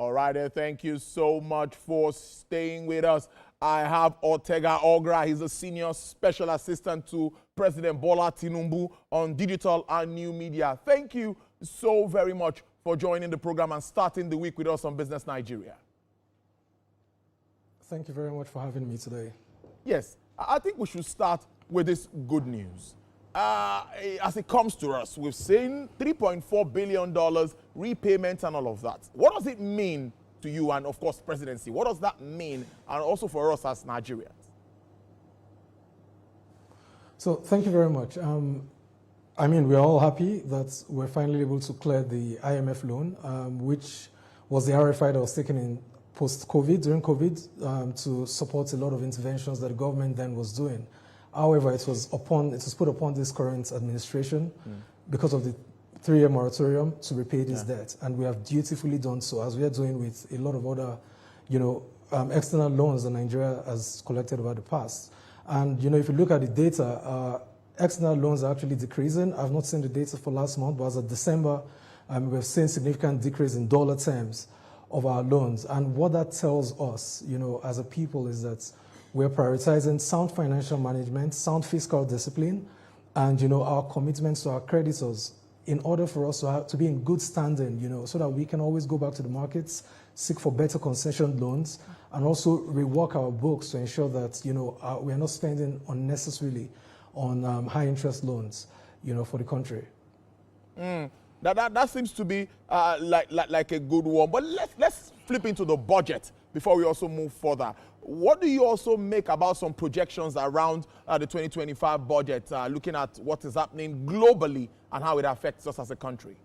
All right, thank you so much for staying with us. I have Ogra. He's a senior special assistant to President Bola Tinubu on digital and new media. Thank you so very much for joining the program and starting the week with us on Business Nigeria. Thank you very much for having me today. Yes, I think we should start with this good news. As it comes to us, we've seen $3.4 billion repayments and all of that. What does it mean to you and, of course, presidency? What does that mean, and also for us as Nigerians? So thank you very much. I mean, we're all happy that we're finally able to clear the IMF loan, which was the RFI that was taken in post-COVID, during COVID, to support a lot of interventions that the government then was doing. However, it was put upon this current administration because of the 3-year moratorium to repay this debt, and we have dutifully done so, as we are doing with a lot of other, external loans that Nigeria has collected over the past. And if you look at the data, external loans are actually decreasing. I've not seen the data for last month, but as of December, we've seen significant decrease in dollar terms of our loans. And what that tells us, as a people, is that we're prioritizing sound financial management, sound fiscal discipline, and our commitments to our creditors in order for us to be in good standing, so that we can always go back to the markets, seek for better concession loans, and also rework our books to ensure that we are not spending unnecessarily on high interest loans, for the country. That seems to be like a good one. But let's flip into the budget before we also move further. What do you also make about some projections around the 2025 budget, looking at what is happening globally and how it affects us as a country?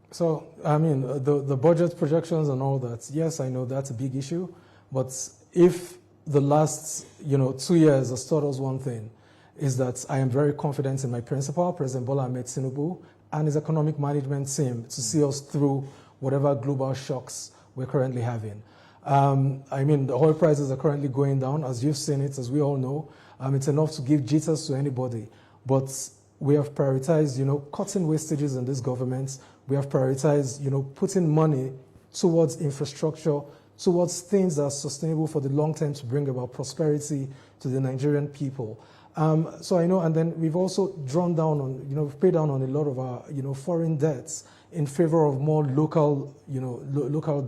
So, I mean, the budget projections and all that, yes, I know that's a big issue. But if the last, 2 years has taught us one thing, is that I am very confident in my principal, President Bola Tinubu, and his economic management team to see us through whatever global shocks we're currently having. I mean, the oil prices are currently going down, as you've seen it, as we all know. It's enough to give jitters to anybody. But we have prioritized, cutting wastages in this government. We have prioritized, putting money towards infrastructure, towards things that are sustainable for the long term to bring about prosperity to the Nigerian people. So I know, and then we've also drawn down on, we've paid down on a lot of our, foreign debts in favor of more local, local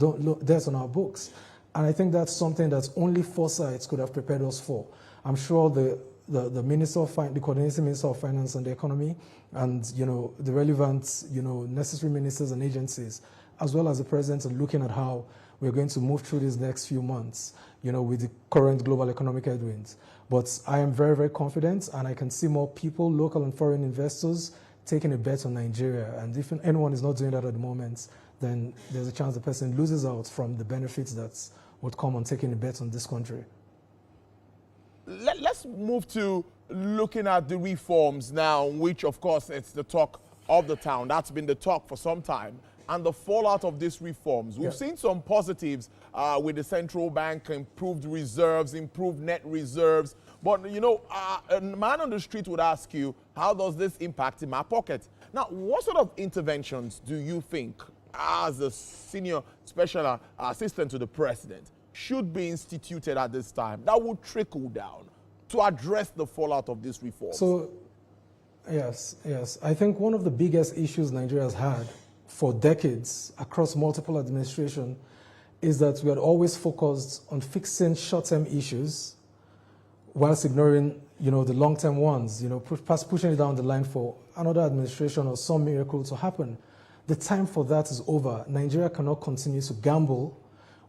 debts on our books. And I think that's something that only foresight could have prepared us for. I'm sure the Minister of the Coordinating Minister of Finance and the Economy, and the relevant necessary ministers and agencies, as well as the President, are looking at how we're going to move through these next few months, with the current global economic headwinds. But I am very, very confident, and I can see more people, local and foreign investors, taking a bet on Nigeria. And if anyone is not doing that at the moment, then there's a chance the person loses out from the benefits that would come on taking a bet on this country. Let's move to looking at the reforms now, which, of course, it's the talk of the town. That's been the talk for some time. And the fallout of these reforms. We've seen some positives with the central bank, improved reserves, improved net reserves. But, a man on the street would ask you, how does this impact in my pocket? Now, what sort of interventions do you think, as a senior special assistant to the president, should be instituted at this time that would trickle down to address the fallout of this reform? So, yes. I think one of the biggest issues Nigeria has had for decades across multiple administrations is that we had always focused on fixing short-term issues whilst ignoring, the long-term ones, pushing it down the line for another administration or some miracle to happen. The time for that is over. Nigeria cannot continue to gamble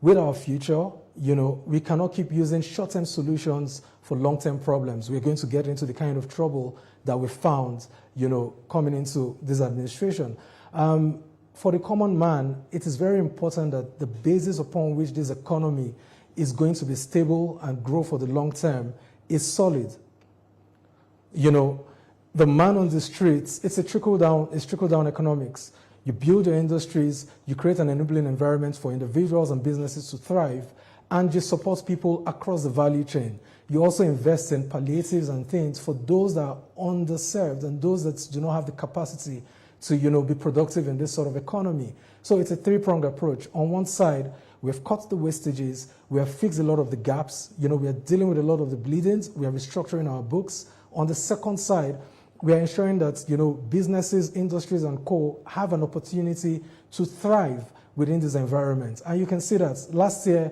with our future. We cannot keep using short-term solutions for long-term problems. We're going to get into the kind of trouble that we found, coming into this administration. For the common man, it is very important that the basis upon which this economy is going to be stable and grow for the long term is solid. The man on the streets, it's trickle-down economics. You build your industries, you create an enabling environment for individuals and businesses to thrive, and you support people across the value chain. You also invest in palliatives and things for those that are underserved and those that do not have the capacity to, be productive in this sort of economy. So it's a three-pronged approach. On one side, we have cut the wastages, we have fixed a lot of the gaps, we are dealing with a lot of the bleedings, we are restructuring our books. On the second side, we are ensuring that, businesses, industries, and co have an opportunity to thrive within this environment. And you can see that last year,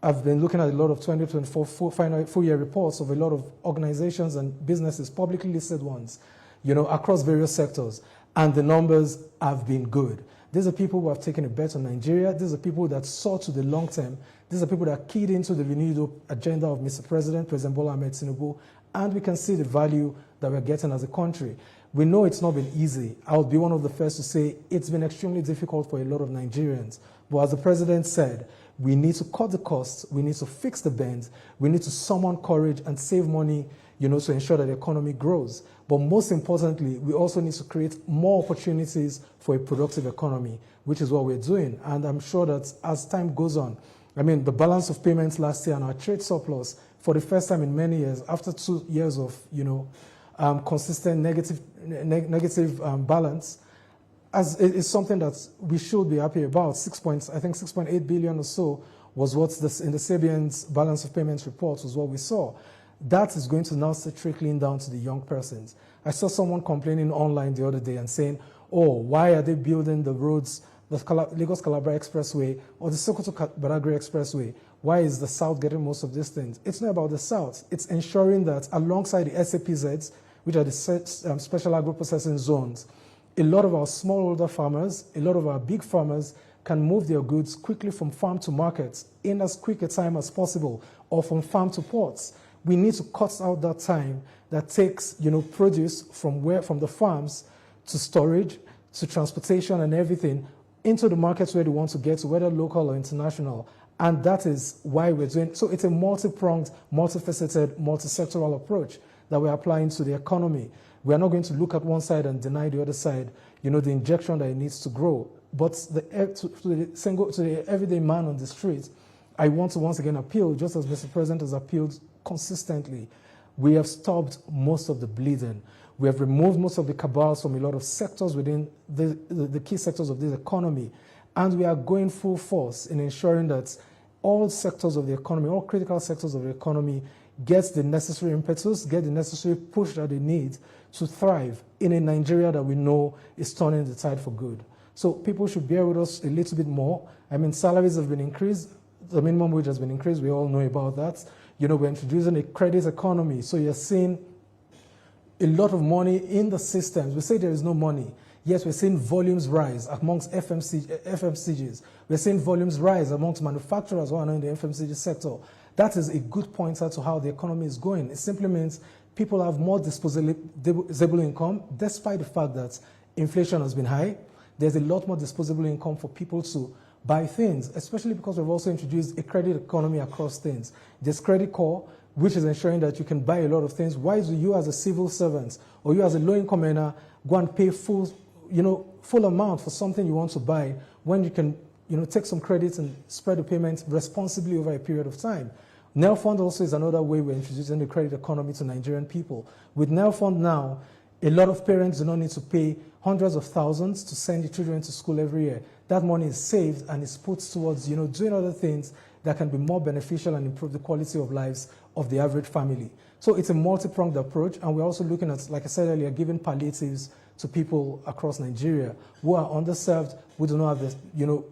I've been looking at a lot of 2024 full-year reports of a lot of organizations and businesses, publicly listed ones, across various sectors. And the numbers have been good. These are people who have taken a bet on Nigeria. These are people that saw to the long term. These are people that keyed into the renewed agenda of Mr. President Bola Ahmed Tinubu. And we can see the value that we're getting as a country. We know it's not been easy. I'll be one of the first to say it's been extremely difficult for a lot of Nigerians. But as the president said, we need to cut the costs, we need to fix the bends, we need to summon courage and save money, to ensure that the economy grows. But most importantly, we also need to create more opportunities for a productive economy, which is what we're doing. And I'm sure that as time goes on, the balance of payments last year and our trade surplus, for the first time in many years, after 2 years of, consistent negative balance, is something that we should be happy about. 6.8 billion or so was what's in the Sabian's balance of payments report was what we saw. That is going to now start trickling down to the young persons. I saw someone complaining online the other day and saying, oh, why are they building the roads, the Lagos-Calabar Expressway or the Sokoto-Badagry Expressway? Why is the South getting most of these things? It's not about the South. It's ensuring that alongside the SAPZs, which are the special agro-processing zones, a lot of our smallholder farmers, a lot of our big farmers can move their goods quickly from farm to market in as quick a time as possible, or from farm to ports. We need to cut out that time that takes, produce from the farms to storage, to transportation and everything into the markets where they want to get to, whether local or international. And that is why we're doing, so it's a multi-pronged, multifaceted, multi-sectoral approach that we're applying to the economy. We are not going to look at one side and deny the other side, the injection that it needs to grow. But to the everyday man on the street, I want to once again appeal, just as Mr. President has appealed consistently, we have stopped most of the bleeding. We have removed most of the cabals from a lot of sectors within the key sectors of this economy. And we are going full force in ensuring that all sectors of the economy, all critical sectors of the economy, get the necessary impetus, get the necessary push that they need to thrive in a Nigeria that we know is turning the tide for good. So people should bear with us a little bit more. Salaries have been increased. The minimum wage has been increased. We all know about that. We're introducing a credit economy. So you're seeing a lot of money in the systems. We say there is no money. Yes, we're seeing volumes rise amongst FMCGs. We're seeing volumes rise amongst manufacturers who are now in the FMCG sector. That is a good pointer to how the economy is going. It simply means people have more disposable income, despite the fact that inflation has been high. There's a lot more disposable income for people to buy things, especially because we've also introduced a credit economy across things. There's Credit Core, which is ensuring that you can buy a lot of things. Why do you as a civil servant or you as a low-income earner go and pay full amount for something you want to buy when you can take some credits and spread the payment responsibly over a period of time? Nel Fund also is another way we're introducing the credit economy to Nigerian people. With Nel Fund now, a lot of parents do not need to pay hundreds of thousands to send the children to school every year. That money is saved and is put towards doing other things that can be more beneficial and improve the quality of lives of the average family. So it's a multi-pronged approach, and we're also looking at, like I said earlier, giving palliatives to people across Nigeria who are underserved, who do not have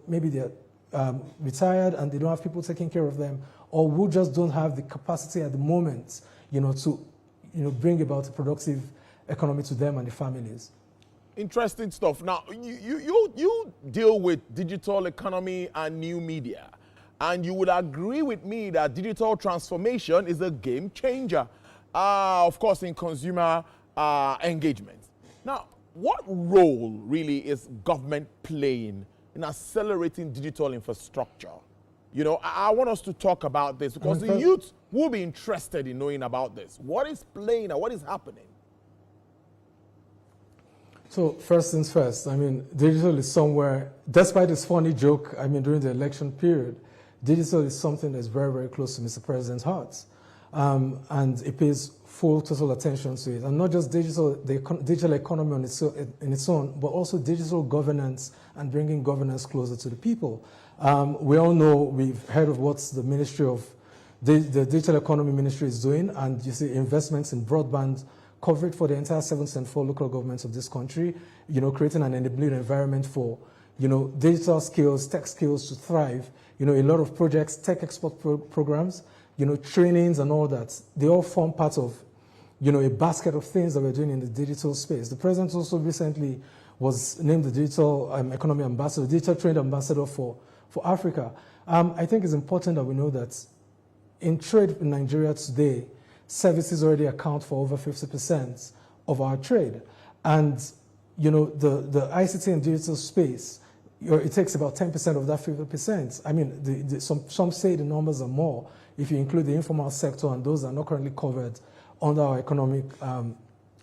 maybe they're retired and they don't have people taking care of them, or who just don't have the capacity at the moment, to bring about a productive economy to them and the families. Interesting stuff. Now, you deal with digital economy and new media, and you would agree with me that digital transformation is a game changer, of course, in consumer engagement. Now, what role really is government playing in accelerating digital infrastructure? I want us to talk about this because the youth will be interested in knowing about this. What is playing and what is happening? So first things first, digital is somewhere, despite this funny joke, during the election period, digital is something that's very, very close to Mr. President's heart. and it pays full total attention to it. And not just digital economy on in its own, but also digital governance and bringing governance closer to the people. We all know, we've heard of what the Ministry of the Digital Economy Ministry is doing, and you see investments in broadband coverage for the entire 704 local governments of this country, creating an enabling environment for, digital skills, tech skills to thrive. A lot of projects, tech export programs, trainings and all that, they all form part of, a basket of things that we're doing in the digital space. The president also recently was named the Digital Economy Ambassador, Digital Trade Ambassador for Africa. I think it's important that we know that in trade in Nigeria today, services already account for over 50% of our trade. And, the ICT and digital space, it takes about 10% of that 50%. I mean, some say the numbers are more if you include the informal sector, and those are not currently covered under our economic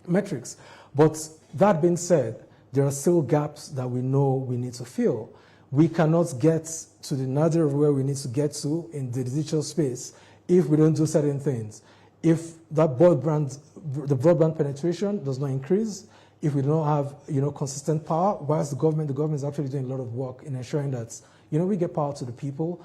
metrics. But that being said, there are still gaps that we know we need to fill. We cannot get to the nadir of where we need to get to in the digital space if we don't do certain things. If that the broadband penetration does not increase, if we don't have consistent power, whilst the government is actually doing a lot of work in ensuring that we get power to the people,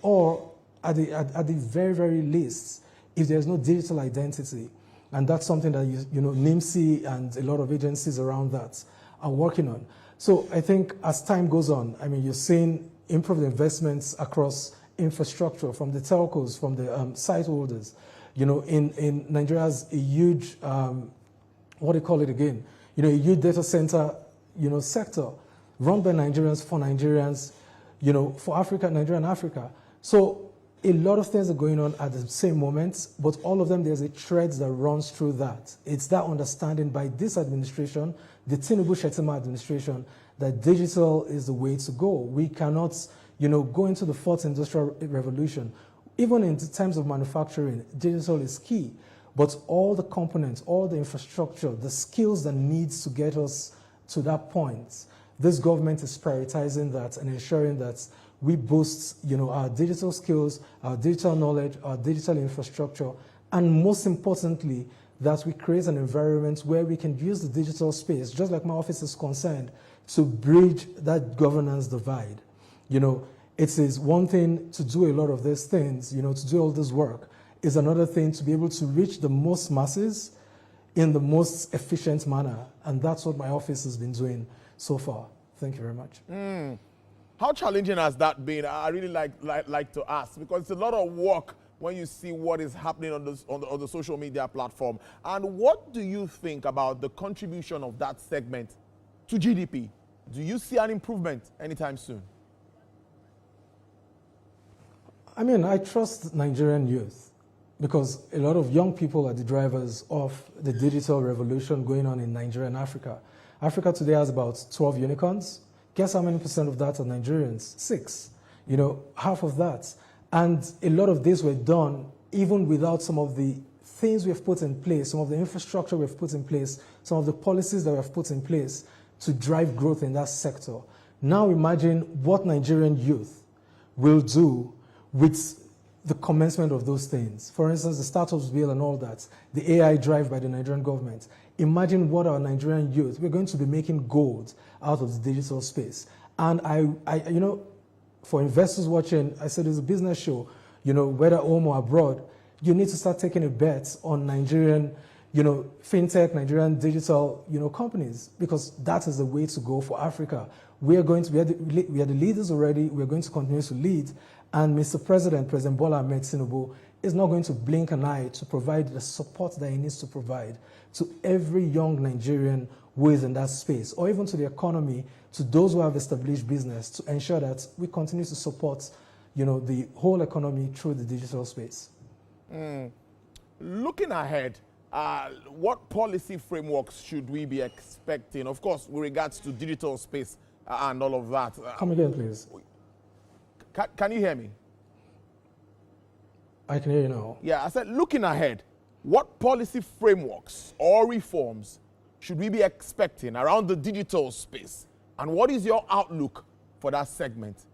or at the very, very least, if there's no digital identity, and that's something that NIMSI and a lot of agencies around that are working on. So I think as time goes on, you're seeing improved investments across infrastructure from the telcos, from the site holders. In Nigeria has a huge, what do you call it again? A huge data center, sector run by Nigerians for Nigerians, for Africa, Nigeria and Africa. So a lot of things are going on at the same moment, but all of them, there's a thread that runs through that. It's that understanding by this administration, the Tinubu-Shettima administration, that digital is the way to go. We cannot, go into the fourth industrial revolution. Even in terms of manufacturing, digital is key. But all the components, all the infrastructure, the skills that needs to get us to that point, this government is prioritizing that and ensuring that we boost, our digital skills, our digital knowledge, our digital infrastructure, and most importantly, that we create an environment where we can use the digital space, just like my office is concerned, to bridge that governance divide. It is one thing to do a lot of these things, to do all this work. Is another thing to be able to reach the most masses in the most efficient manner. And that's what my office has been doing so far. Thank you very much. How challenging has that been? I really like to ask, because it's a lot of work when you see what is happening on the social media platform. And what do you think about the contribution of that segment to GDP? Do you see an improvement anytime soon? I trust Nigerian youth, because a lot of young people are the drivers of the digital revolution going on in Nigeria and Africa. Africa today has about 12 unicorns. Guess how many percent of that are Nigerians? 6. Half of that. And a lot of this were done even without some of the things we have put in place, some of the infrastructure we have put in place, some of the policies that we have put in place to drive growth in that sector. Now imagine what Nigerian youth will do with the commencement of those things. For instance, the startups bill and all that, the AI drive by the Nigerian government. Imagine what our Nigerian youth, we're going to be making gold out of the digital space. And I for investors watching, I said it's a business show, whether home or abroad, you need to start taking a bet on Nigerian, fintech, Nigerian digital, companies, because that is the way to go for Africa. We are the leaders already. We're going to continue to lead. And President Bola Ahmed Tinubu is not going to blink an eye to provide the support that he needs to provide to every young Nigerian who is in that space, or even to the economy, to those who have established business, to ensure that we continue to support, the whole economy through the digital space. Looking ahead, what policy frameworks should we be expecting, of course, with regards to digital space and all of that? Come again, please. Can you hear me? I can hear you now. Yeah, I said looking ahead, what policy frameworks or reforms should we be expecting around the digital space? And what is your outlook for that segment?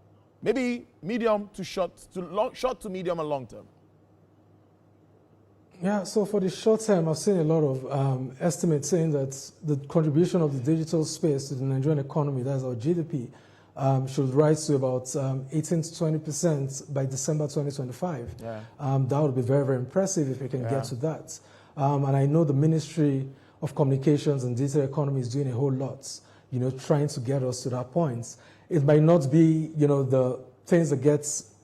Maybe medium to short to medium and long term. Yeah, so for the short term, I've seen a lot of estimates saying that the contribution of the digital space to the Nigerian economy, that's our GDP, should rise to about 18 to 20% by December 2025. Yeah. That would be very, very impressive if we can get to that. And I know the Ministry of Communications and Digital Economy is doing a whole lot, trying to get us to that point. It might not be, the things that gets,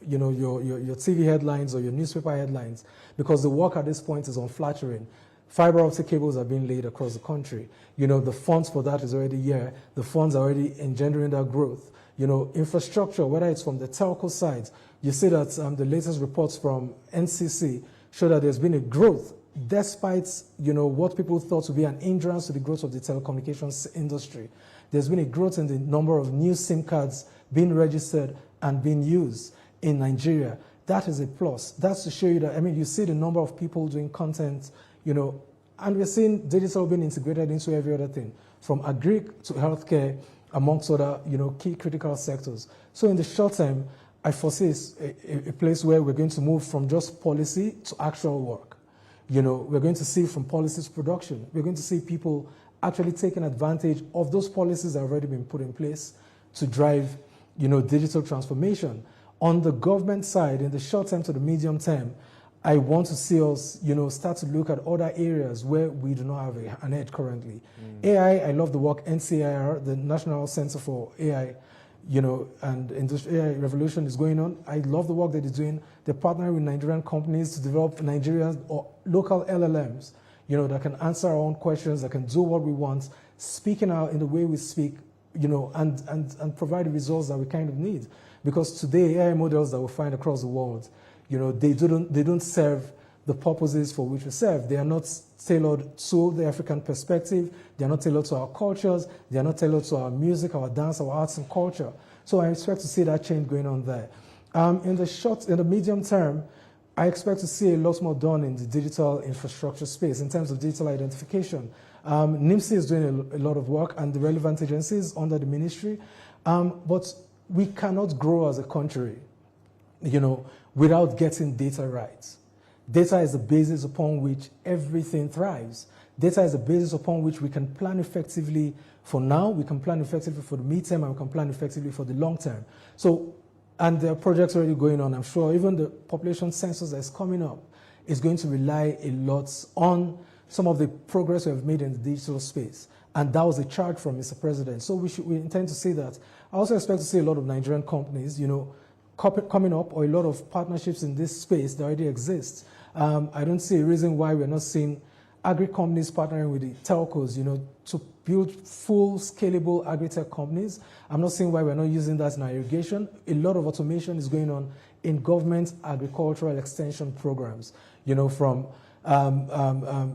your TV headlines or your newspaper headlines, because the work at this point is unflattering. Fiber optic cables are being laid across the country. The funds for that is already here. The funds are already engendering that growth. Infrastructure, whether it's from the telco side, you see that the latest reports from NCC show that there's been a growth despite, what people thought to be an hindrance to the growth of the telecommunications industry. There's been a growth in the number of new SIM cards being registered and being used in Nigeria. That is a plus. That's to show you that, you see the number of people doing content, and we're seeing digital being integrated into every other thing, from agri to healthcare, amongst other, key critical sectors. So in the short term, I foresee a place where we're going to move from just policy to actual work. We're going to see from policy to production. We're going to see people actually taking advantage of those policies that have already been put in place to drive, digital transformation. On the government side, in the short term to the medium term, I want to see us, start to look at other areas where we do not have an edge currently. AI, I love the work NCIR, the National Center for AI, and Industrial AI Revolution is going on. I love the work that they're doing. They're partnering with Nigerian companies to develop Nigerian or local LLMs, that can answer our own questions, that can do what we want, speaking out in the way we speak, and provide the results that we kind of need. Because today, AI models that we find across the world, they don't serve the purposes for which we serve. They are not tailored to the African perspective. They are not tailored to our cultures. They are not tailored to our music, our dance, our arts and culture. So I expect to see that change going on there. In the medium term, I expect to see a lot more done in the digital infrastructure space in terms of digital identification. NIMSI is doing a lot of work, and the relevant agencies under the ministry. But we cannot grow as a country, without getting data right. Data is the basis upon which everything thrives. Data is the basis upon which we can plan effectively for now, we can plan effectively for the midterm, and we can plan effectively for the long term. So, and there are projects already going on. I'm sure even the population census that's coming up is going to rely a lot on some of the progress we have made in the digital space. And that was a charge from Mr. President. So we intend to see that. I also expect to see a lot of Nigerian companies, coming up, or a lot of partnerships in this space that already exist. I don't see a reason why we're not seeing agri-companies partnering with the telcos, to build full scalable agri-tech companies. I'm not seeing why we're not using that in our irrigation. A lot of automation is going on in government agricultural extension programs, from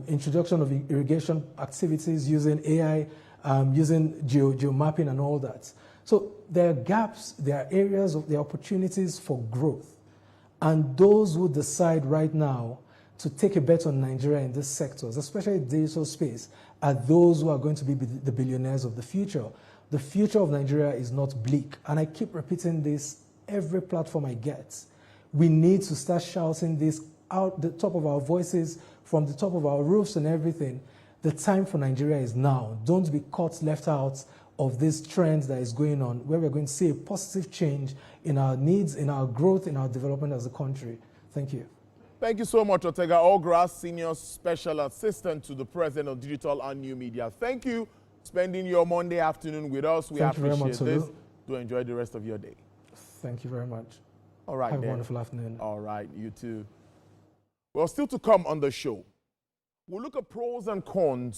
introduction of irrigation activities using AI, using geomapping and all that. So there are gaps, there are areas, there are opportunities for growth. And those who decide right now to take a bet on Nigeria in these sectors, especially the digital space, are those who are going to be the billionaires of the future. The future of Nigeria is not bleak. And I keep repeating this every platform I get. We need to start shouting this out the top of our voices, from the top of our roofs and everything. The time for Nigeria is now. Don't be caught left out of this trend that is going on, where we're going to see a positive change in our needs, in our growth, in our development as a country. Thank you. Thank you so much, Ortega Ogra, Senior Special Assistant to the President of Digital and New Media. Thank you for spending your Monday afternoon with us. We appreciate this. Do enjoy the rest of your day. Thank you very much. All right, Have a wonderful afternoon. All right, you too. Well, still to come on the show, we'll look at pros and cons